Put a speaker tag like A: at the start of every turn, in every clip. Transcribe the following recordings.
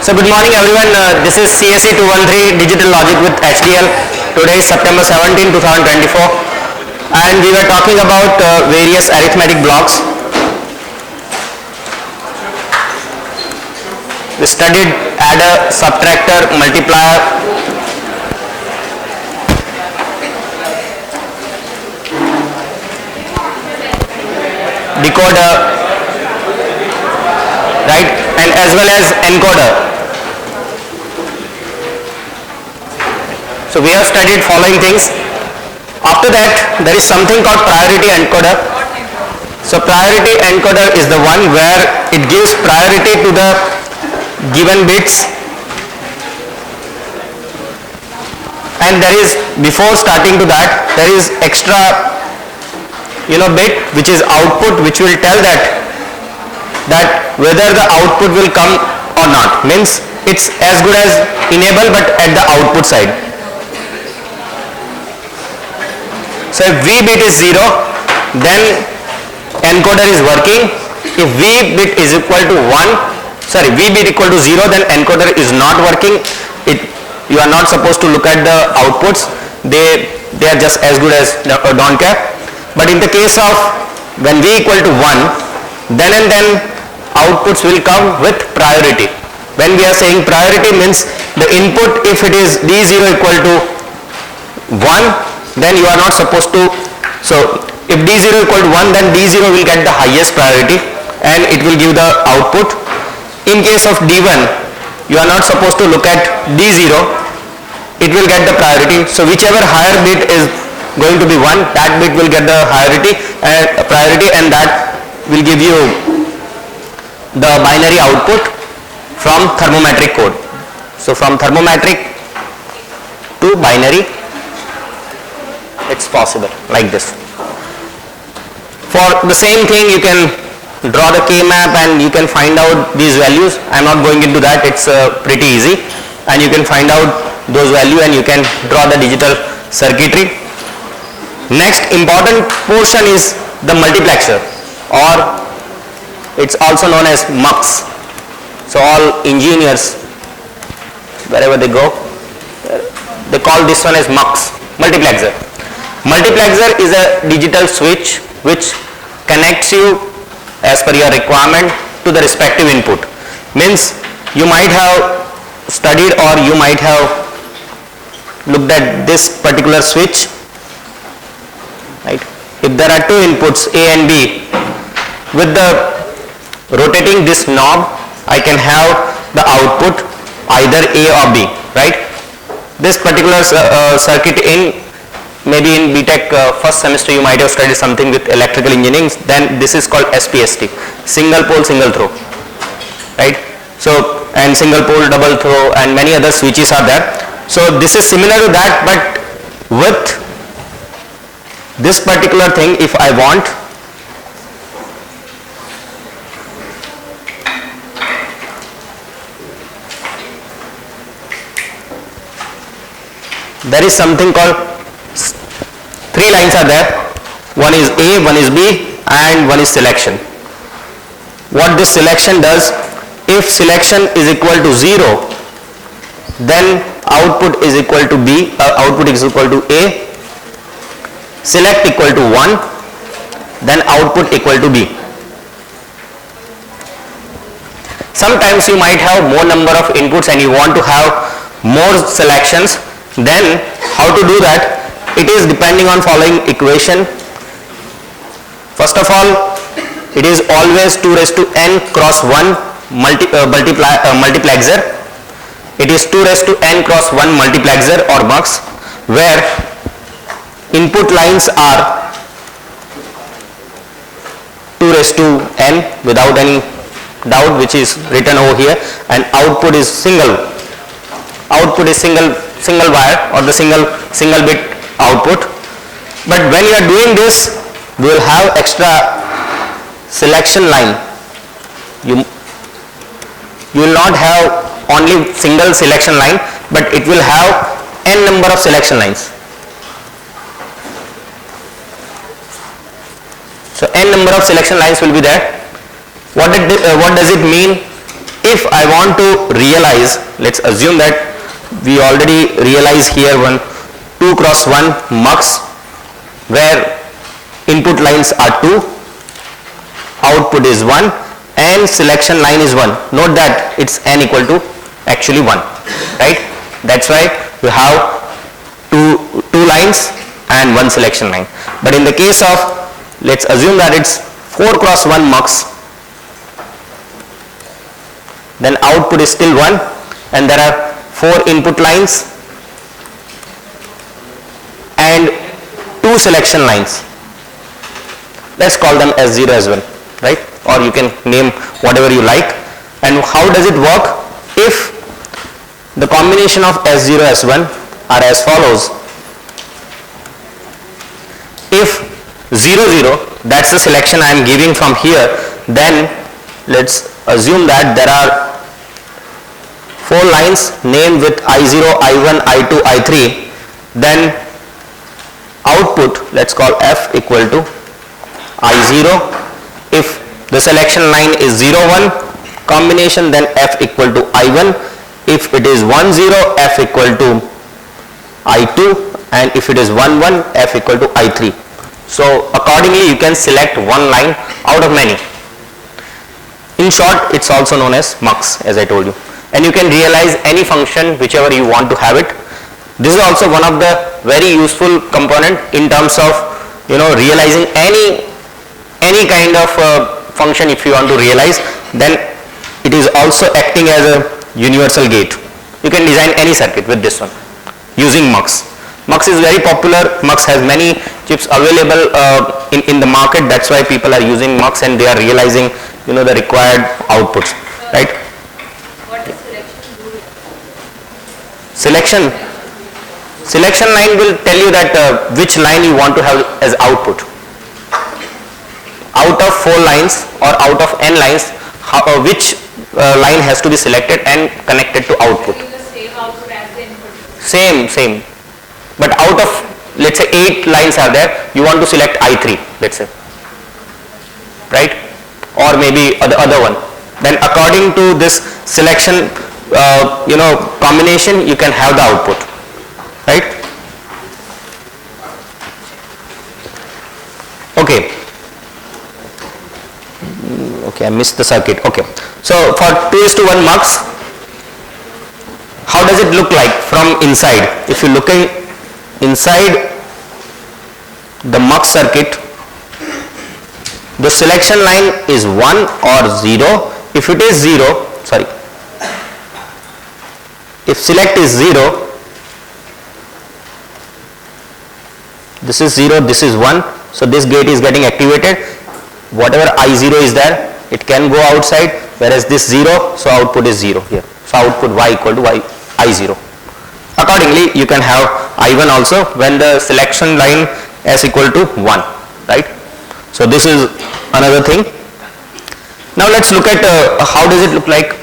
A: So good morning everyone, this is CSE 213 Digital Logic with HDL. Today is September 17, 2024 and we were talking about various arithmetic blocks. We studied adder, subtractor, multiplier, decoder, right, and as well as encoder. So we have studied following things. After that, there is something called priority encoder. So priority encoder is the one where it gives priority to the given bits, and there is, before starting to that, there is extra bit which is output, which will tell that whether the output will come or not. Means it's as good as enable but at the output side. So if V bit is 0, then encoder is working. If V bit is equal to 1, V bit equal to 0, then encoder is not working. You are not supposed to look at the outputs. They are just as good as don't care. But in the case of when V equal to 1, then and then outputs will come with priority. When we are saying priority, means the input, if it is D0 equal to 1, then you are not supposed to, so if D0 equal to 1, then D0 will get the highest priority and it will give the output. In case of D1, you are not supposed to look at D0, it will get the priority. So whichever higher bit is going to be 1, that bit will get the priority, and that will give you the binary output from thermometric code. So from thermometric to binary, it's possible like this. For the same thing, you can draw the K-map and you can find out these values. I'm not going into that, it's pretty easy, and you can find out those values and you can draw the digital circuitry. Next important portion is the multiplexer, or it's also known as MUX. So all engineers, wherever they go, they call this one as MUX, multiplexer. Multiplexer is a digital switch which connects you as per your requirement to the respective input. Means you might have studied or you might have looked at this particular switch, right? If there are two inputs A and B, with the rotating this knob, I can have the output either A or B, right? This particular circuit, maybe in BTech first semester you might have studied something with electrical engineering, then this is called SPST, single pole single throw, right? So, and single pole double throw and many other switches are there. So this is similar to that, but with this particular thing, if I want, there is something called, three lines are there. One is A, one is B, and one is selection. What this selection does, if selection is equal to 0, then output is equal to B, output is equal to A, select equal to 1, then output equal to B. Sometimes you might have more number of inputs and you want to have more selections. Then how to do that? It is depending on following equation. First of all, it is always 2 raised to n cross 1 multiplexer. It is 2 raised to n cross 1 multiplexer or MUX, where input lines are 2 raised to n without any doubt, which is written over here, and output is single wire or the single bit output. But when you are doing this, we will have extra selection line. You will not have only single selection line, but it will have n number of selection lines. So n number of selection lines will be there. What does it mean? if I want to realize, let's assume that we already realize here one 2 cross 1 mux where input lines are 2, output is 1 and selection line is 1. Note that it's n equal to actually 1, right? That's why we have two lines and one selection line. But in the case of, let's assume that it's 4 cross 1 mux, then output is still 1 and there are 4 input lines and 2 selection lines. Let's call them S0 as well, right? Or you can name whatever you like. And how does it work? If the combination of S0 S1 are as follows. If 0 0, that's the selection I am giving from here, then let's assume that there are 4 lines named with I0, I1, I2, I3, then output, let's call F equal to I0. If the selection line is 0 1 combination, then F equal to I1. If it is 1 0, F equal to I2, and if it is 1 1, F equal to I3. So accordingly you can select one line out of many. In short, it's also known as MUX, as I told you, and you can realize any function whichever you want to have it. This is also one of the very useful component in terms of realizing any kind of function. If you want to realize, then it is also acting as a universal gate. You can design any circuit with this one using MUX. MUX is very popular. MUX has many chips available in the market. That's why people are using MUX and they are realizing the required outputs, right?
B: What does selection do?
A: Selection line will tell you that which line you want to have as output. Out of 4 lines or out of n lines, which line has to be selected and connected to output.
B: The same output as the input.
A: Same. But out of, let's say 8 lines are there, you want to select I3, let's say, right? Or maybe the other one. Then according to this selection, combination, you can have the output, right? Okay. Okay, I missed the circuit. Okay. So for 2:1 MUX, how does it look like from inside? If you're looking inside the MUX circuit, the selection line is 1 or 0. If it is 0, if select is 0, this is 0, this is 1, so this gate is getting activated. Whatever I0 is there, it can go outside, whereas this 0, so output is 0 here. So output Y equal to I0. Accordingly, you can have I1 also when the selection line is equal to 1, right? So this is another thing. Now let's look at how does it look like.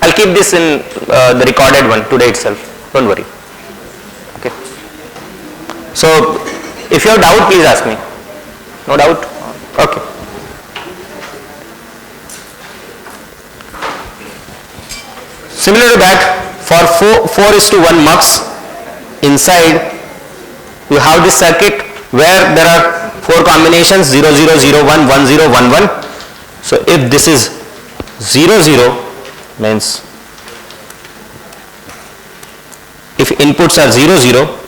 A: I'll keep this in the recorded one today itself, don't worry. Okay. So if you have doubt, please ask me. No doubt? Okay. Similar to that, for 4:1 MUX, inside you have this circuit where there are 4 combinations 0 0 0 1 1 0 1 1. So if this is 0 0, means if inputs are 0 0,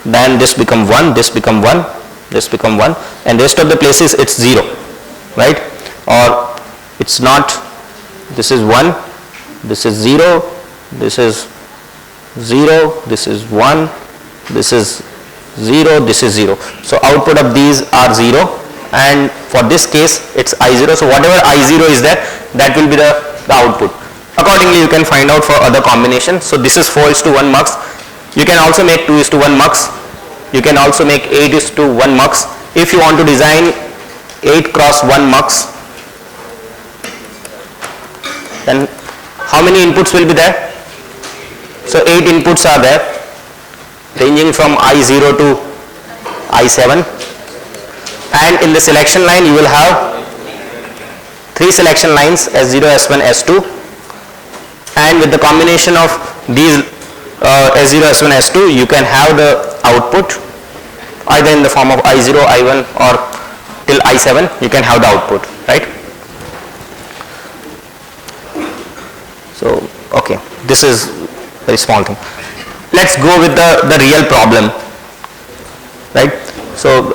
A: then this become 1, this become 1, this become 1, and rest of the places it's 0, right? Or it's not, this is 1, this is 0, this is 0, this is 1, this is 0, this is 0. So output of these are 0, and for this case it's I0. So whatever I0 is there, that will be the output. Accordingly, you can find out for other combinations. So this is 4:1 MUX. You can also make 2:1 MUX. You can also make 8:1 MUX. If you want to design 8x1 MUX, then how many inputs will be there? So 8 inputs are there. ranging from I0 to I7, and in the selection line you will have 3 selection lines, S0, S1, S2, and with the combination of these S0, S1, S2 you can have the output either in the form of I0, I1 or till I7 you can have the output, right? So okay, this is very small thing. Let's go with the real problem, right? So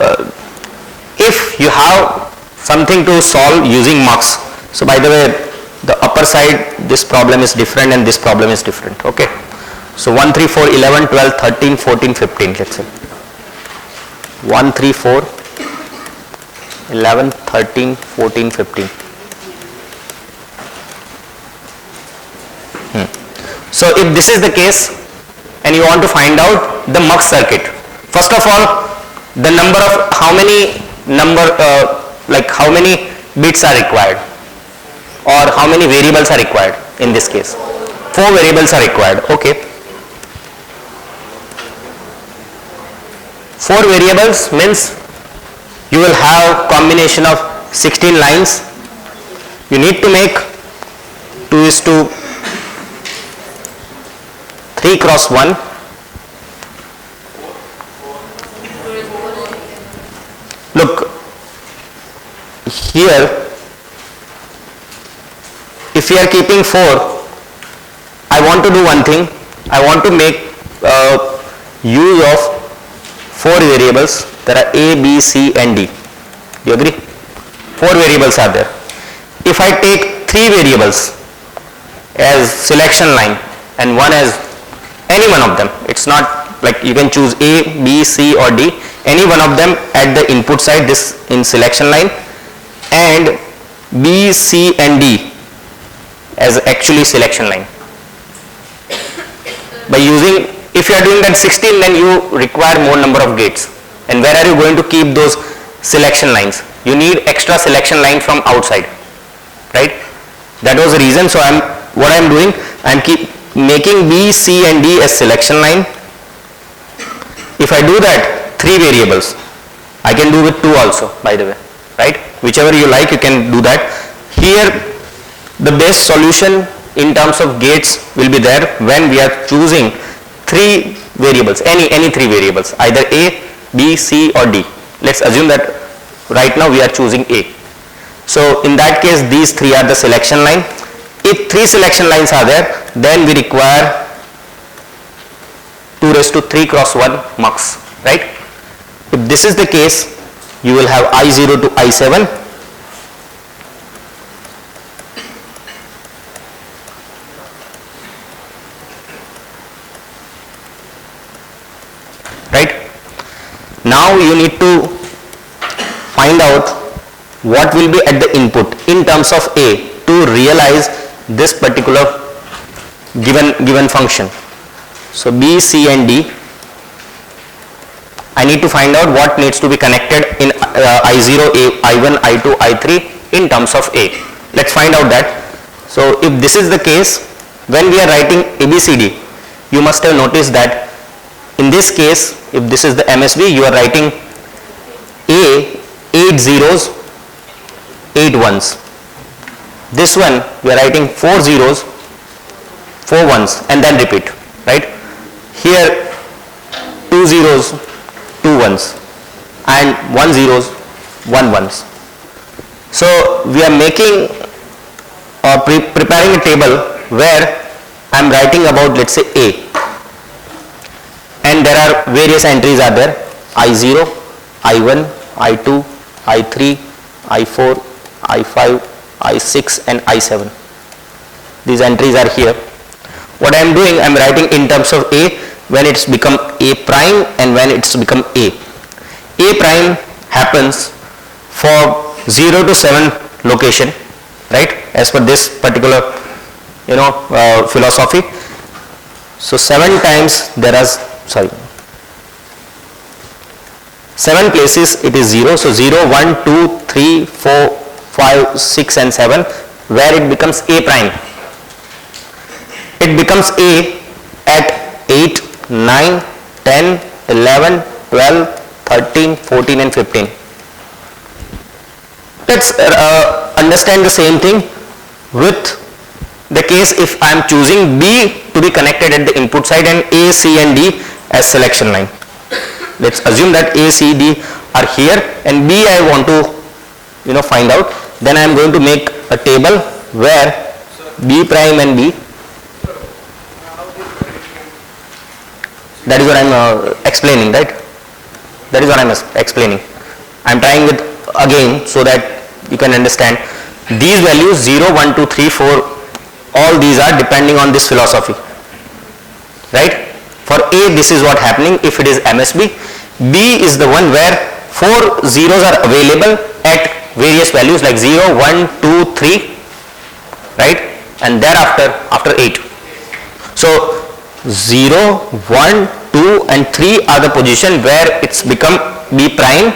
A: if you have something to solve using MUX, so by the way the upper side this problem is different and this problem is different, okay? So 1, 3, 4, 11, 12, 13, 14, 15, let's say 1, 3, 4, 11, 13, 14, 15. So if this is the case and you want to find out the MUX circuit, first of all the number of how many bits are required or how many variables are required. In this case 4 variables are required, okay. 4 variables means you will have combination of 16 lines. You need to make 2:3 cross 1. Look here, if you are keeping 4, I want to do one thing. I want to make use of 4 variables. There are A, B, C and D. Do you agree? 4 variables are there. If I take 3 variables as selection line and one as any one of them, it's not like you can choose A, B, C or D, any one of them at the input side, this in selection line, and B, C and D as actually selection line. By using, if you are doing that 16, then you require more number of gates. And where are you going to keep those selection lines? You need extra selection line from outside, right? That was the reason. So what I am doing, I am keep making B, C and D as selection line. If I do that, 3 variables, I can do with 2 also, by the way, right? Whichever you like, you can do that. Here the best solution in terms of gates will be there when we are choosing 3 variables, any 3 variables, either A, B, C or D. Let's assume that right now we are choosing A. So in that case these 3 are the selection line. If 3 selection lines are there, then we require 2⁵ cross 1 MUX, right? If this is the case, you will have I0 to I7, right? Now you need to find out what will be at the input in terms of A to realize this particular given function. So B, C and D, I need to find out what needs to be connected in I0, I1, I2, I3 in terms of A. Let's find out that. So if this is the case, when we are writing ABCD, you must have noticed that in this case, if this is the MSB, you are writing A, 8 zeros, 8 ones. This one, we are writing 4 zeros, 4 ones and then repeat, right? Here 2 zeros, 2 ones and 1 zeros, 1 ones. So we are making or preparing a table where I am writing about, let's say, A, and there are various entries are there, I0, I1, I2, I3, I4, I5, I6 and I7. These entries are here. What I am doing, I am writing in terms of A when it's become A prime and when it's become A. A prime happens for 0 to 7 location, right, as per this particular philosophy. So 7 times there are 7 places it is 0. So 0, 1, 2, 3, 4, 5, 6 and 7, where it becomes A prime. It becomes A at 8, 9, 10, 11, 12, 13, 14 and 15. Let's understand the same thing with the case if I am choosing B to be connected at the input side and A, C and D as selection line. Let's assume that A, C, D are here and B I want to find out. Then I am going to make a table where B prime and B. That is what I am explaining, right? That is what I am explaining. I am trying with again so that you can understand. These values 0, 1, 2, 3, 4, all these are depending on this philosophy, right? For A, this is what happening if it is MSB. B is the one where 4 zeros are available at various values like 0, 1, 2, 3, right? And thereafter after 8. So 0, 1, 2 and 3 are the position where it's become B prime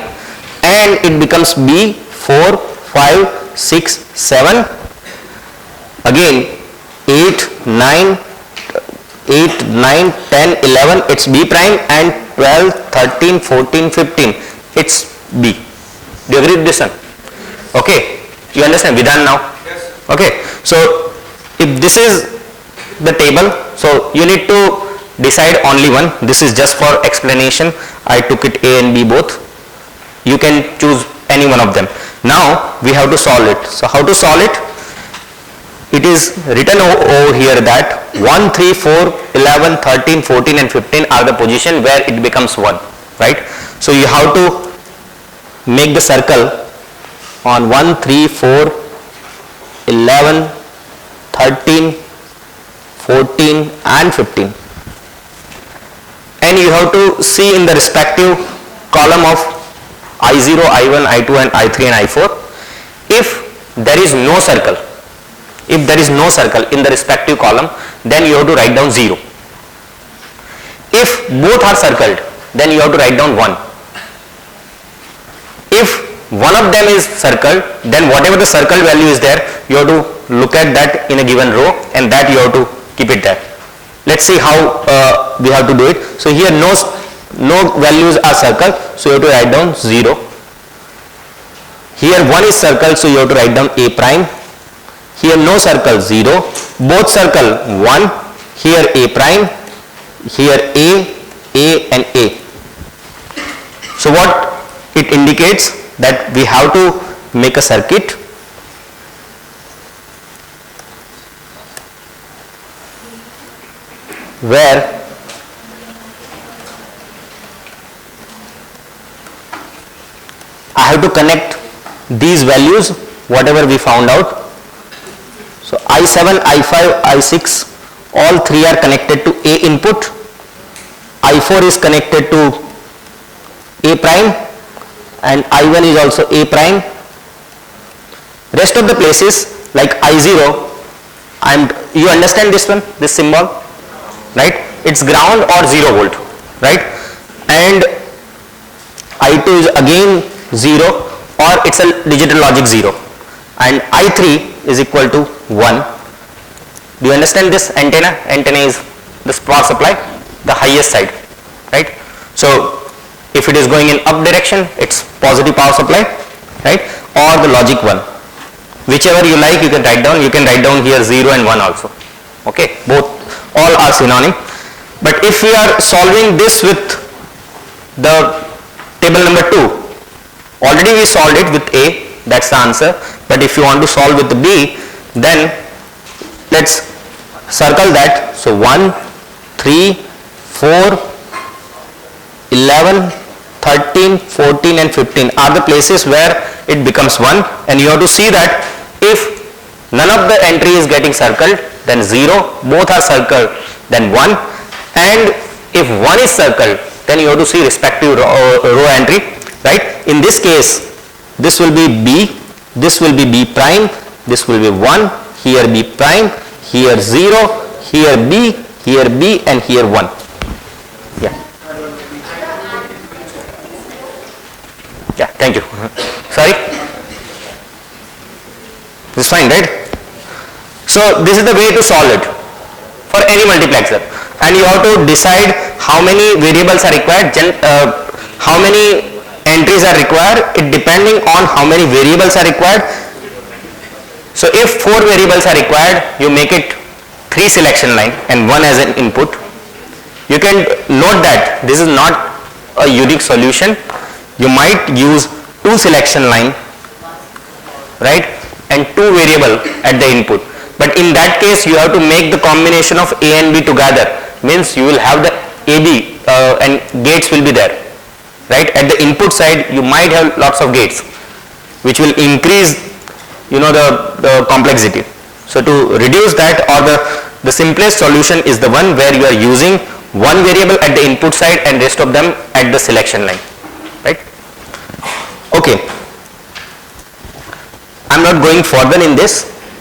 A: and it becomes B, 4, 5, 6, 7. Again 8, 9, 10, 11 it's B prime and 12, 13, 14, 15 it's B. Do you agree with this one? Okay, you understand Vidhan now?
C: Yes.
A: Okay, so if this is the table, so you need to decide only one. This is just for explanation. I took it A and B both. You can choose any one of them. Now we have to solve it. So how to solve it? It is written over here that 1, 3, 4, 11, 13, 14 and 15 are the position where it becomes 1, right? So you have to make the circle on 1, 3, 4, 11, 13, 14 and 15. And you have to see in the respective column of I0, I1, I2 and I3 and I4. If there is no circle, in the respective column, then you have to write down 0. If both are circled, then you have to write down 1. If one of them is circled, then whatever the circle value is there, you have to look at that in a given row and that you have to keep it there. Let's see how we have to do it. So here no values are circled, so you have to write down 0. Here 1 is circled, so you have to write down A prime. Here no circle 0, both circle 1, here A prime, here A and A. So what it indicates that we have to make a circuit where I have to connect these values whatever we found out. So I7, I5, I6 all three are connected to A input. I4 is connected to A prime and I1 is also A prime. Rest of the places like I0, you understand this one, this symbol, right? It's ground or 0 volt, right? And I2 is again 0 or it's a digital logic 0 and I3 is equal to 1. Do you understand this antenna? Antenna is the power supply, the highest side, right? So if it is going in up direction, it's positive power supply, right? Or the logic 1. Whichever you like, you can write down. You can write down here 0 and 1 also. Okay, both, all are synonym. But if we are solving this with the table number 2, already we solved it with A, that's the answer. But if you want to solve with the B, then let's circle that. So 1, 3, 4, 11, 13, 14 and 15 are the places where it becomes 1, and you have to see that if none of the entry is getting circled, then 0, both are circled, then 1, and if 1 is circled, then you have to see respective row entry, right? In this case, this will be B, this will be B prime, this will be 1, here B prime, here 0, here B and here 1. Yeah. Yeah, thank you. Sorry? This is fine, right? So this is the way to solve it for any multiplexer, and you have to decide how many variables are required, how many entries are required, it depending on how many variables are required. So if 4 variables are required, you make it 3 selection line and 1 as an input. You can note that this is not a unique solution. You might use 2 selection line, right, and 2 variable at the input. But in that case, you have to make the combination of A and B together. Means you will have the AB and gates will be there, right? At the input side, you might have lots of gates, which will increase, you know, the complexity. So to reduce that, or the simplest solution is the one where you are using 1 variable at the input side and rest of them at the selection line, right? Okay. I'm not going further in this.